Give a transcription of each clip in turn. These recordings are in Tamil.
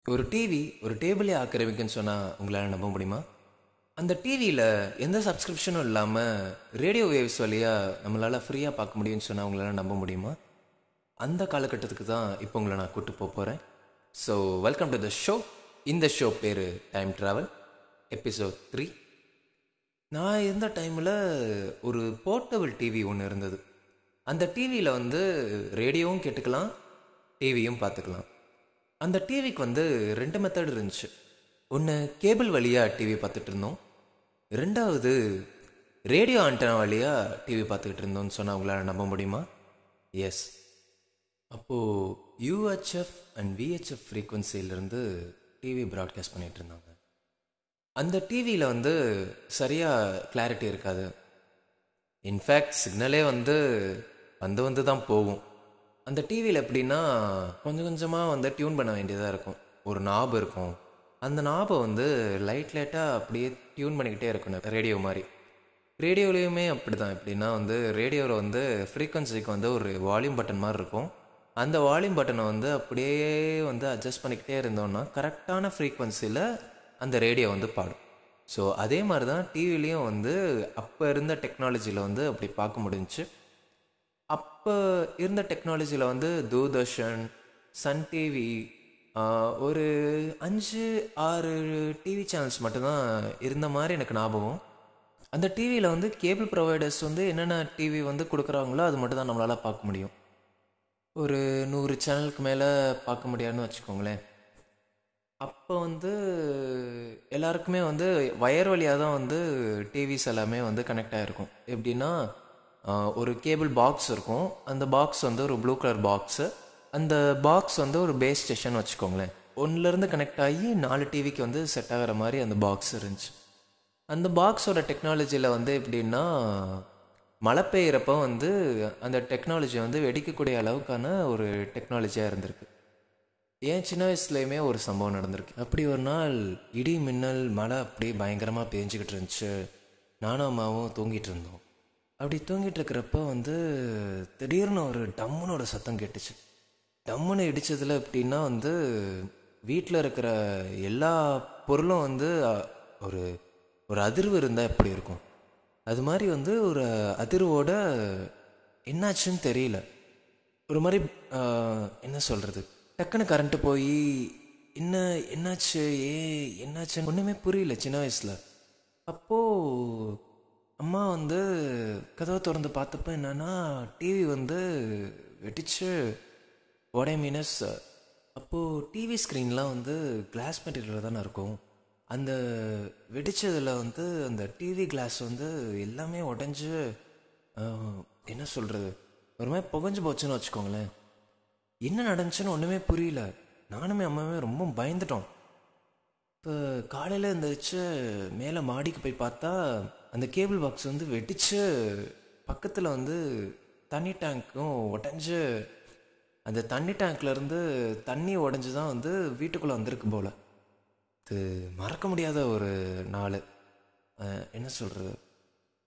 ஒரு டிவி ஒரு டேபிளே ஆக்கிரமிக்குன்னு சொன்னால் உங்களால் நம்ப முடியுமா? அந்த டிவியில் எந்த சப்ஸ்கிரிப்ஷனும் இல்லாமல் ரேடியோ வேவ்ஸ் வழியாக நம்மளால் ஃப்ரீயாக பார்க்க முடியும்னு சொன்னால் உங்களால் நம்ப முடியுமா? அந்த காலகட்டத்துக்கு தான் இப்போ உங்களை நான் கூப்பிட்டு போக போகிறேன். So welcome to the show. இந்த ஷோ பேர் டைம் ட்ராவல் எபிசோட் 3. நான் இருந்த டைமில் ஒரு போர்ட்டபிள் டிவி ஒன்று இருந்தது. அந்த டிவியில் ரேடியோவும் கேட்டுக்கலாம், டிவியும் பார்த்துக்கலாம். அந்த டிவிக்கு 2 மெத்தட் இருந்துச்சு. ஒன்று கேபிள் வழியாக டிவி பார்த்துட்டு இருந்தோம், ரெண்டாவது ரேடியோ ஆண்டனா வழியாக டிவி பார்த்துக்கிட்டு இருந்தோம்னு சொன்னால் உங்களால் நம்ப முடியுமா? எஸ். அப்போது யூஹெச்எஃப் அண்ட் விஹெச்எஃப் ஃப்ரீக்குவன்சியிலேருந்து டிவி ப்ராட்காஸ்ட் பண்ணிகிட்டு இருந்தாங்க. அந்த டிவியில் சரியாக கிளாரிட்டி இருக்காது. இன்ஃபேக்ட் சிக்னலே வந்து தான் போகும். அந்த டிவியில் எப்படின்னா கொஞ்சம் கொஞ்சமாக டியூன் பண்ண வேண்டியதாக இருக்கும். ஒரு நாப் இருக்கும், அந்த நாபை லைட்டாக அப்படியே டியூன் பண்ணிக்கிட்டே இருக்கணும், ரேடியோ மாதிரி. ரேடியோலேயுமே அப்படி தான். எப்படின்னா ரேடியோவில் ஃப்ரீக்வன்சிக்கு ஒரு வால்யூம் பட்டன் மாதிரி இருக்கும். அந்த வால்யூம் பட்டனை அப்படியே அட்ஜஸ்ட் பண்ணிக்கிட்டே இருந்தோன்னா கரெக்டான ஃப்ரீக்வன்சியில் அந்த ரேடியோ பாடும். ஸோ அதே மாதிரி தான் டிவிலையும் அப்போ இருந்த டெக்னாலஜியில் அப்படி பார்க்க முடிஞ்சிச்சு. அப்போ இருந்த டெக்னாலஜியில் தூர்தர்ஷன், சன் டிவி, ஒரு 5-6 டிவி சேனல்ஸ் மட்டும்தான் இருந்த மாதிரி எனக்கு ஞாபகம். அந்த டிவியில் கேபிள் ப்ரொவைடர்ஸ் என்னென்ன டிவி கொடுக்குறாங்களோ அது மட்டும் தான் நம்மளால் பார்க்க முடியும். ஒரு 100 சேனலுக்கு மேலே பார்க்க முடியாதுன்னு வச்சுக்கோங்களேன். அப்போ எல்லாருக்குமே வயர் வழியாக தான் டிவிஸ் எல்லாமே கனெக்ட் ஆகிருக்கும். எப்படின்னா ஒரு கேபிள் பாக்ஸ் இருக்கும். அந்த பாக்ஸ் ஒரு ப்ளூ கலர் பாக்ஸு. அந்த பாக்ஸ் ஒரு பேஸ் ஸ்டேஷன் வச்சுக்கோங்களேன். ஒன்றுலேருந்து கனெக்ட் ஆகி 4 டிவிக்கு செட் ஆகிற மாதிரி அந்த பாக்ஸ் இருந்துச்சு. அந்த பாக்ஸோட டெக்னாலஜியில் எப்படின்னா மழை பெய்கிறப்ப அந்த டெக்னாலஜி வெடிக்கக்கூடிய அளவுக்கான ஒரு டெக்னாலஜியாக இருந்திருக்கு. ஏன் சின்ன வயசுலேயுமே ஒரு சம்பவம் நடந்திருக்கு. அப்படி ஒரு நாள் இடி மின்னல் மழை அப்படியே பயங்கரமாக பேஞ்சிக்கிட்டு இருந்துச்சு. நானும் அம்மாவும் தூங்கிட்டு இருந்தோம். அப்படி தூங்கிட்டு இருக்கிறப்ப திடீர்னு ஒரு டம்முனோட சத்தம் கேட்டுச்சு. டம்முன்னு இடித்ததில் எப்படின்னா வீட்டில் இருக்கிற எல்லா பொருளும் ஒரு ஒரு அதிர்வு இருந்தால் எப்படி இருக்கும், அது மாதிரி ஒரு அதிர்வோட என்னாச்சுன்னு தெரியல. ஒரு மாதிரி என்ன சொல்கிறது, டக்குன்னு கரண்ட்டு போய் என்னாச்சு என்னாச்சுன்னு ஒன்றுமே புரியல சின்ன வயசில். அப்போது அம்மா கதவை திறந்து பார்த்தப்ப என்னன்னா டிவி வெடிச்சு. வாட் ஐ மீனஸ், அப்போது டிவி ஸ்க்ரீன்லாம் கிளாஸ் மெட்டீரியல் தானே இருக்கும். அந்த வெடிச்சதில் அந்த டிவி கிளாஸ் எல்லாமே உடஞ்சி என்ன சொல்கிறது, ஒரு மாதிரி புகஞ்சு போச்சுன்னு வச்சுக்கோங்களேன். என்ன நடந்துச்சுன்னு ஒன்றுமே புரியல. நானுமே அம்மாவே ரொம்ப பயந்துட்டோம். இப்போ காலையில் எழுந்திரிச்சு மேலே மாடிக்கு போய் பார்த்தா அந்த கேபிள் பாக்ஸ் வெடிச்சு பக்கத்தில் தண்ணி டேங்க்கும் உடஞ்சி, அந்த தண்ணி டேங்க்லேருந்து தண்ணி உடஞ்சி தான் வீட்டுக்குள்ளே வந்திருக்கு போல். இது மறக்க முடியாத ஒரு நாள். என்ன சொல்கிறது,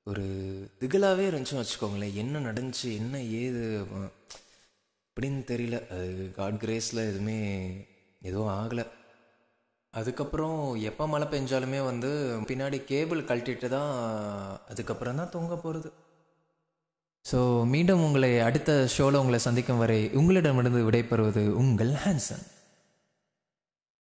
ஒரு திகிலாகவே இருந்துச்சுன்னு வச்சுக்கோங்களேன். என்ன நடந்துச்சு என்ன ஏது அப்படின்னு தெரியல. அது காட் கிரேஸில் எதுவுமே எதுவும் ஆகலை. அதுக்கப்புறம் எப்போ மழை பெஞ்சாலுமே பின்னாடி கேபிள் கழட்டிட்டு தான் அதுக்கப்புறம் தான் தூங்க போகிறது. ஸோ மீண்டும் உங்களை அடுத்த ஷோவில் உங்களை சந்திக்கும் வரை உங்களிடமிருந்து விடைபெறுவது உங்கள் ஹான்சன்.